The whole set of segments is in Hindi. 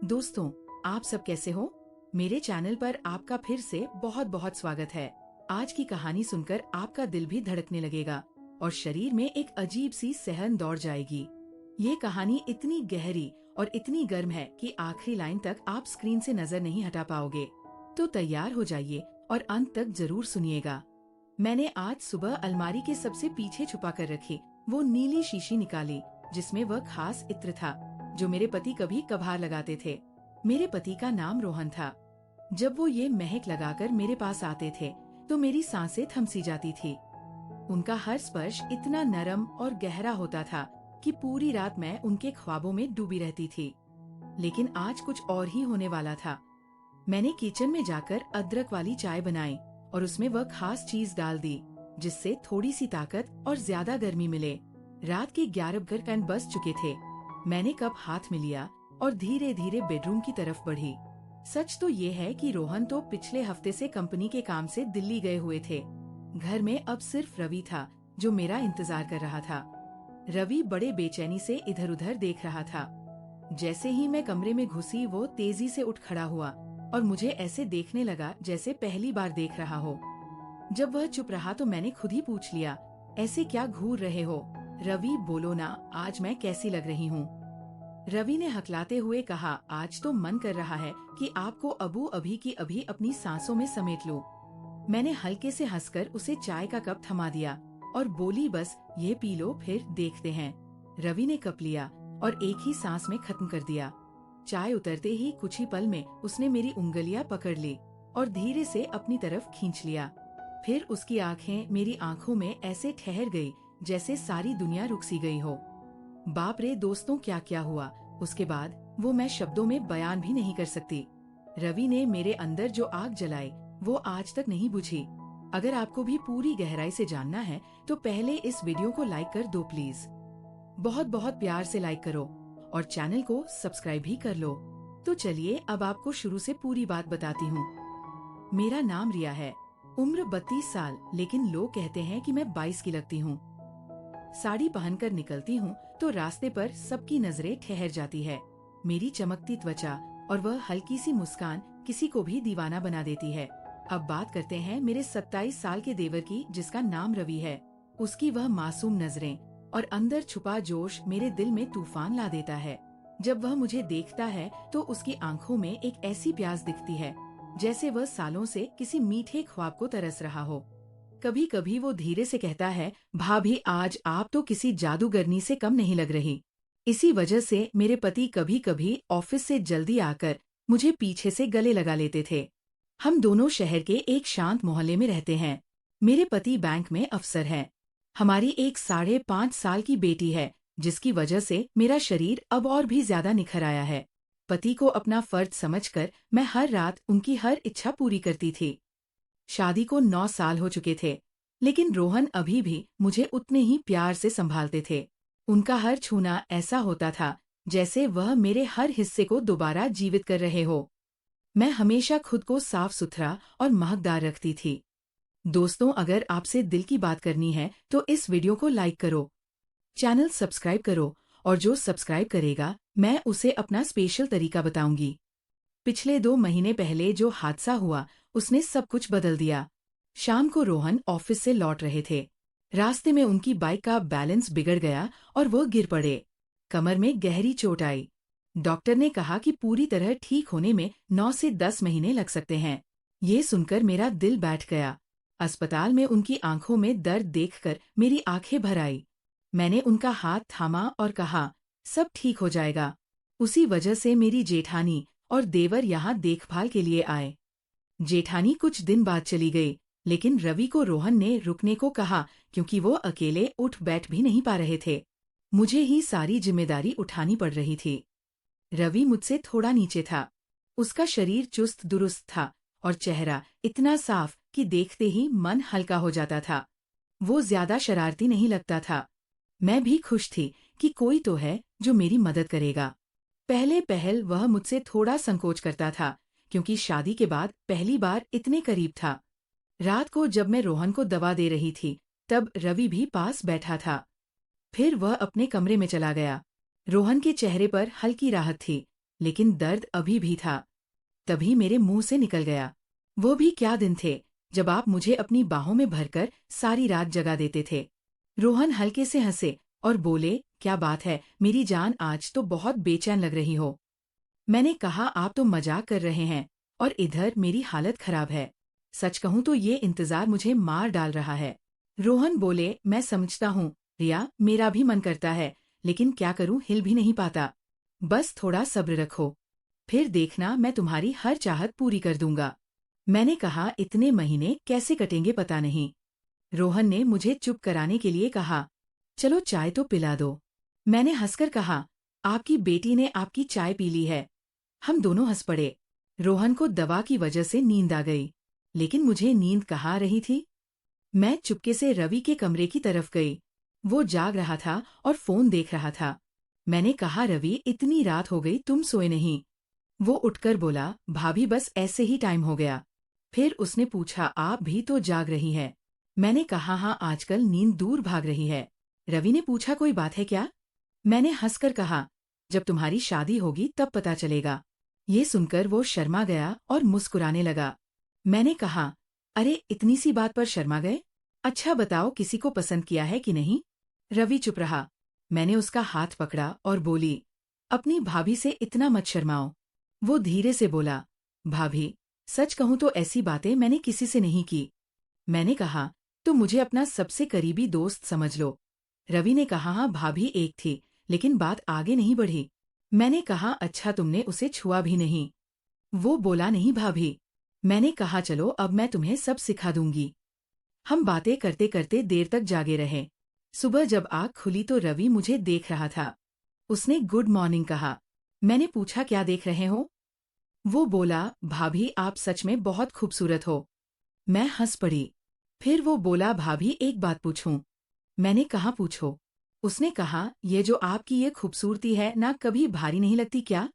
दोस्तों, आप सब कैसे हो? मेरे चैनल पर आपका फिर से बहुत बहुत स्वागत है। आज की कहानी सुनकर आपका दिल भी धड़कने लगेगा और शरीर में एक अजीब सी सहन दौड़ जाएगी। ये कहानी इतनी गहरी और इतनी गर्म है कि आखिरी लाइन तक आप स्क्रीन से नजर नहीं हटा पाओगे। तो तैयार हो जाइए और अंत तक जरूर सुनिएगा। मैंने आज सुबह अलमारी के सबसे पीछे छुपा कर रखी वो नीली शीशी निकाली जिसमें वह खास इत्र था जो मेरे पति कभी कभार लगाते थे। मेरे पति का नाम रोहन था। जब वो ये महक लगाकर मेरे पास आते थे तो मेरी सांसें थम सी जाती थी। उनका हर स्पर्श इतना नरम और गहरा होता था कि पूरी रात मैं उनके ख्वाबों में डूबी रहती थी। लेकिन आज कुछ और ही होने वाला था। मैंने किचन में जाकर अदरक वाली चाय बनाई और उसमें वह खास चीज डाल दी जिससे थोड़ी सी ताकत और ज्यादा गर्मी मिले। रात के 11 बज चुके थे। मैंने कप हाथ में लिया और धीरे धीरे बेडरूम की तरफ बढ़ी। सच तो ये है कि रोहन तो पिछले हफ्ते से कंपनी के काम से दिल्ली गए हुए थे। घर में अब सिर्फ रवि था जो मेरा इंतजार कर रहा था। रवि बड़े बेचैनी से इधर उधर देख रहा था। जैसे ही मैं कमरे में घुसी वो तेजी से उठ खड़ा हुआ और मुझे ऐसे देखने लगा जैसे पहली बार देख रहा हो। जब वह चुप रहा तो मैंने खुद ही पूछ लिया, ऐसे क्या घूर रहे हो? रवि बोलो ना, आज मैं कैसी लग रही हूँ? रवि ने हकलाते हुए कहा, आज तो मन कर रहा है कि आपको अबू अभी की अभी अपनी सांसों में समेट लूं। मैंने हल्के से हंसकर उसे चाय का कप थमा दिया और बोली, बस ये पी लो फिर देखते हैं। रवि ने कप लिया और एक ही सांस में खत्म कर दिया। चाय उतरते ही कुछ ही पल में उसने मेरी उंगलियां पकड़ ली और धीरे से अपनी तरफ खींच लिया। फिर उसकी आंखें मेरी आंखों में ऐसे ठहर गई जैसे सारी दुनिया रुक सी गई हो। बाप रे दोस्तों, क्या क्या हुआ उसके बाद वो मैं शब्दों में बयान भी नहीं कर सकती। रवि ने मेरे अंदर जो आग जलाई वो आज तक नहीं बुझी। अगर आपको भी पूरी गहराई से जानना है तो पहले इस वीडियो को लाइक कर दो प्लीज। बहुत बहुत प्यार से लाइक करो और चैनल को सब्सक्राइब भी कर लो। तो चलिए अब आपको शुरू से पूरी बात बताती हूँ। मेरा नाम रिया है, उम्र 32 साल, लेकिन लोग कहते हैं कि मैं 22 की लगती हूँ। साड़ी पहनकर निकलती हूँ तो रास्ते पर सबकी नजरें ठहर जाती है। मेरी चमकती त्वचा और वह हल्की सी मुस्कान किसी को भी दीवाना बना देती है। अब बात करते हैं मेरे 27 साल के देवर की जिसका नाम रवि है। उसकी वह मासूम नजरें और अंदर छुपा जोश मेरे दिल में तूफान ला देता है। जब वह मुझे देखता है तो उसकी आंखों में एक ऐसी प्यास दिखती है जैसे वह सालों से किसी मीठे ख्वाब को तरस रहा हो। कभी कभी वो धीरे से कहता है, भाभी आज आप तो किसी जादूगरनी से कम नहीं लग रही। इसी वजह से मेरे पति कभी कभी ऑफिस से जल्दी आकर मुझे पीछे से गले लगा लेते थे। हम दोनों शहर के एक शांत मोहल्ले में रहते हैं। मेरे पति बैंक में अफसर हैं। हमारी एक 5.5 साल की बेटी है जिसकी वजह से मेरा शरीर अब और भी ज्यादा निखर आया है। पति को अपना फर्ज समझकर मैं हर रात उनकी हर इच्छा पूरी करती थी। शादी को 9 साल हो चुके थे, लेकिन रोहन अभी भी मुझे उतने ही प्यार से संभालते थे। उनका हर छूना ऐसा होता था जैसे वह मेरे हर हिस्से को दोबारा जीवित कर रहे हो। मैं हमेशा खुद को साफ सुथरा और महकदार रखती थी। दोस्तों, अगर आपसे दिल की बात करनी है तो इस वीडियो को लाइक करो, चैनल सब्सक्राइब करो और जो सब्सक्राइब करेगा मैं उसे अपना स्पेशल तरीका बताऊंगी। पिछले 2 महीने पहले जो हादसा हुआ उसने सब कुछ बदल दिया। शाम को रोहन ऑफिस से लौट रहे थे। रास्ते में उनकी बाइक का बैलेंस बिगड़ गया और वो गिर पड़े। कमर में गहरी चोट आई। डॉक्टर ने कहा कि पूरी तरह ठीक होने में 9 से 10 महीने लग सकते हैं। ये सुनकर मेरा दिल बैठ गया। अस्पताल में उनकी आंखों में दर्द देखकर मेरी आंखें भर आई। मैंने उनका हाथ थामा और कहा, सब ठीक हो जाएगा। उसी वजह से मेरी जेठानी और देवर यहाँ देखभाल के लिए आए। जेठानी कुछ दिन बाद चली गई, लेकिन रवि को रोहन ने रुकने को कहा क्योंकि वो अकेले उठ बैठ भी नहीं पा रहे थे। मुझे ही सारी जिम्मेदारी उठानी पड़ रही थी। रवि मुझसे थोड़ा नीचे था। उसका शरीर चुस्त दुरुस्त था और चेहरा इतना साफ कि देखते ही मन हल्का हो जाता था। वो ज्यादा शरारती नहीं लगता था। मैं भी खुश थी कि कोई तो है जो मेरी मदद करेगा। पहले पहल वह मुझसे थोड़ा संकोच करता था क्योंकि शादी के बाद पहली बार इतने करीब था। रात को जब मैं रोहन को दवा दे रही थी तब रवि भी पास बैठा था। फिर वह अपने कमरे में चला गया। रोहन के चेहरे पर हल्की राहत थी, लेकिन दर्द अभी भी था। तभी मेरे मुंह से निकल गया, वो भी क्या दिन थे जब आप मुझे अपनी बाहों में भरकर सारी रात जगा देते थे। रोहन हल्के से हंसे और बोले, क्या बात है मेरी जान, आज तो बहुत बेचैन लग रही हो। मैंने कहा, आप तो मजाक कर रहे हैं और इधर मेरी हालत खराब है। सच कहूं तो ये इंतजार मुझे मार डाल रहा है। रोहन बोले, मैं समझता हूँ रिया, मेरा भी मन करता है, लेकिन क्या करूं, हिल भी नहीं पाता। बस थोड़ा सब्र रखो, फिर देखना मैं तुम्हारी हर चाहत पूरी कर दूंगा। मैंने कहा, इतने महीने कैसे कटेंगे पता नहीं। रोहन ने मुझे चुप कराने के लिए कहा, चलो चाय तो पिला दो। मैंने हंसकर कहा, आपकी बेटी ने आपकी चाय पी ली है। हम दोनों हंस पड़े। रोहन को दवा की वजह से नींद आ गई, लेकिन मुझे नींद कहाँ आ रही थी। मैं चुपके से रवि के कमरे की तरफ गई। वो जाग रहा था और फोन देख रहा था। मैंने कहा, रवि इतनी रात हो गई, तुम सोए नहीं। वो उठकर बोला, भाभी बस ऐसे ही टाइम हो गया। फिर उसने पूछा, आप भी तो जाग रही हैं। मैंने कहा, हाँ आजकल नींद दूर भाग रही है। रवि ने पूछा, कोई बात है क्या? मैंने हंसकर कहा, जब तुम्हारी शादी होगी तब पता चलेगा। ये सुनकर वो शर्मा गया और मुस्कुराने लगा। मैंने कहा, अरे इतनी सी बात पर शर्मा गए? अच्छा बताओ, किसी को पसंद किया है कि नहीं? रवि चुप रहा। मैंने उसका हाथ पकड़ा और बोली, अपनी भाभी से इतना मत शर्माओ। वो धीरे से बोला, भाभी सच कहूं तो ऐसी बातें मैंने किसी से नहीं की। मैंने कहा, तो मुझे अपना सबसे करीबी दोस्त समझ लो। रवि ने कहा, हाँ भाभी एक थी, लेकिन बात आगे नहीं बढ़ी। मैंने कहा, अच्छा तुमने उसे छुआ भी नहीं? वो बोला, नहीं भाभी। मैंने कहा, चलो अब मैं तुम्हें सब सिखा दूंगी। हम बातें करते करते देर तक जागे रहे। सुबह जब आँख खुली तो रवि मुझे देख रहा था। उसने गुड मॉर्निंग कहा। मैंने पूछा, क्या देख रहे हो? वो बोला, भाभी आप सच में बहुत खूबसूरत हो। मैं हंस पड़ी। फिर वो बोला, भाभी एक बात पूछूं? मैंने कहा, पूछो। उसने कहा, ये जो आपकी ये खूबसूरती है ना, कभी भारी नहीं लगती क्या?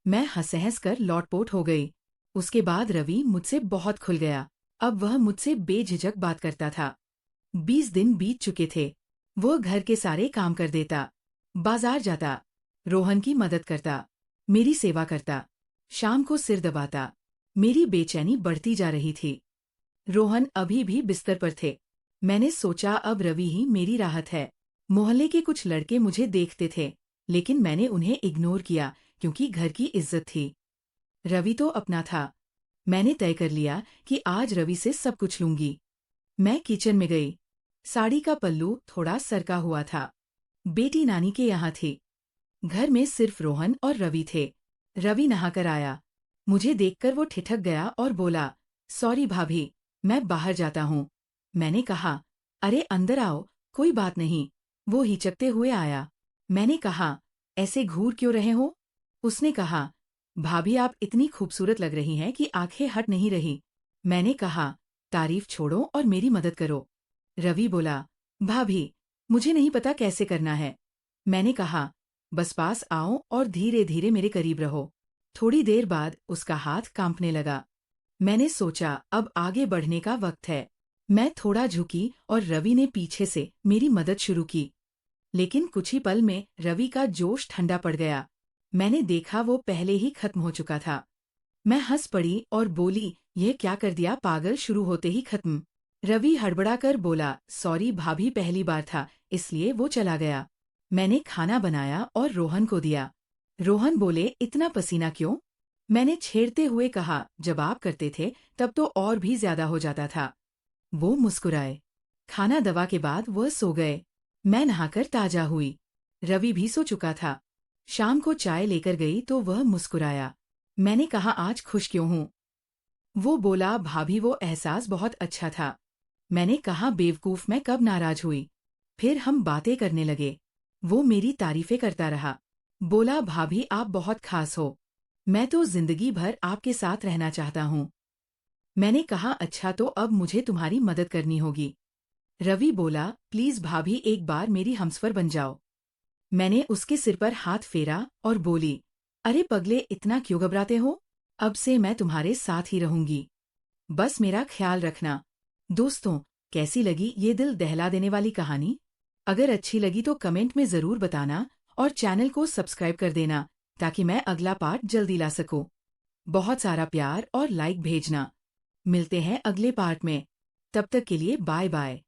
मैं हंस कर लौटपोट हो गई। उसके बाद रवि मुझसे बहुत खुल गया। अब वह मुझसे बेझिझक बात करता था। 20 दिन बीत चुके थे। वो घर के सारे काम कर देता, बाजार जाता, रोहन की मदद करता, मेरी सेवा करता, शाम को सिर दबाता। मेरी बेचैनी बढ़ती जा रही थी। रोहन अभी भी बिस्तर पर थे। मैंने सोचा, अब रवि ही मेरी राहत है। मोहल्ले के कुछ लड़के मुझे देखते थे, लेकिन मैंने उन्हें इग्नोर किया क्योंकि घर की इज्जत थी। रवि तो अपना था। मैंने तय कर लिया कि आज रवि से सब कुछ लूंगी। मैं किचन में गई। साड़ी का पल्लू थोड़ा सरका हुआ था। बेटी नानी के यहाँ थी। घर में सिर्फ रोहन और रवि थे। रवि नहाकर आया। मुझे देखकर वो ठिठक गया और बोला, सॉरी भाभी, मैं बाहर जाता हूँ। मैंने कहा, अरे अंदर आओ, कोई बात नहीं। वो हिचकते हुए आया। मैंने कहा, ऐसे घूर क्यों रहे हो? उसने कहा, भाभी आप इतनी खूबसूरत लग रही हैं कि आंखें हट नहीं रही। मैंने कहा, तारीफ छोड़ो और मेरी मदद करो। रवि बोला, भाभी मुझे नहीं पता कैसे करना है। मैंने कहा, बस पास आओ और धीरे धीरे मेरे करीब रहो। थोड़ी देर बाद उसका हाथ कांपने लगा। मैंने सोचा, अब आगे बढ़ने का वक्त है। मैं थोड़ा झुकी और रवि ने पीछे से मेरी मदद शुरू की। लेकिन कुछ ही पल में रवि का जोश ठंडा पड़ गया। मैंने देखा वो पहले ही खत्म हो चुका था। मैं हंस पड़ी और बोली, यह क्या कर दिया पागल, शुरू होते ही खत्म। रवि हड़बड़ाकर बोला, सॉरी भाभी, पहली बार था इसलिए वो चला गया। मैंने खाना बनाया और रोहन को दिया। रोहन बोले, इतना पसीना क्यों? मैंने छेड़ते हुए कहा, जब आप करते थे तब तो और भी ज्यादा हो जाता था। वो मुस्कुराए। खाना दवा के बाद वह सो गए। मैं नहाकर ताजा हुई। रवि भी सो चुका था। शाम को चाय लेकर गई तो वह मुस्कुराया। मैंने कहा, आज खुश क्यों हूँ? वो बोला, भाभी वो एहसास बहुत अच्छा था। मैंने कहा, बेवकूफ, मैं कब नाराज हुई? फिर हम बातें करने लगे। वो मेरी तारीफें करता रहा। बोला, भाभी आप बहुत खास हो। मैं तो जिंदगी भर आपके साथ रहना चाहता हूँ। मैंने कहा, अच्छा तो अब मुझे तुम्हारी मदद करनी होगी। रवि बोला, प्लीज भाभी एक बार मेरी हमसफर बन जाओ। मैंने उसके सिर पर हाथ फेरा और बोली, अरे पगले, इतना क्यों घबराते हो? अब से मैं तुम्हारे साथ ही रहूंगी। बस मेरा ख्याल रखना। दोस्तों, कैसी लगी ये दिल दहला देने वाली कहानी? अगर अच्छी लगी तो कमेंट में जरूर बताना और चैनल को सब्सक्राइब कर देना ताकि मैं अगला पार्ट जल्दी ला सकूं। बहुत सारा प्यार और लाइक भेजना। मिलते हैं अगले पार्ट में। तब तक के लिए बाय बाय।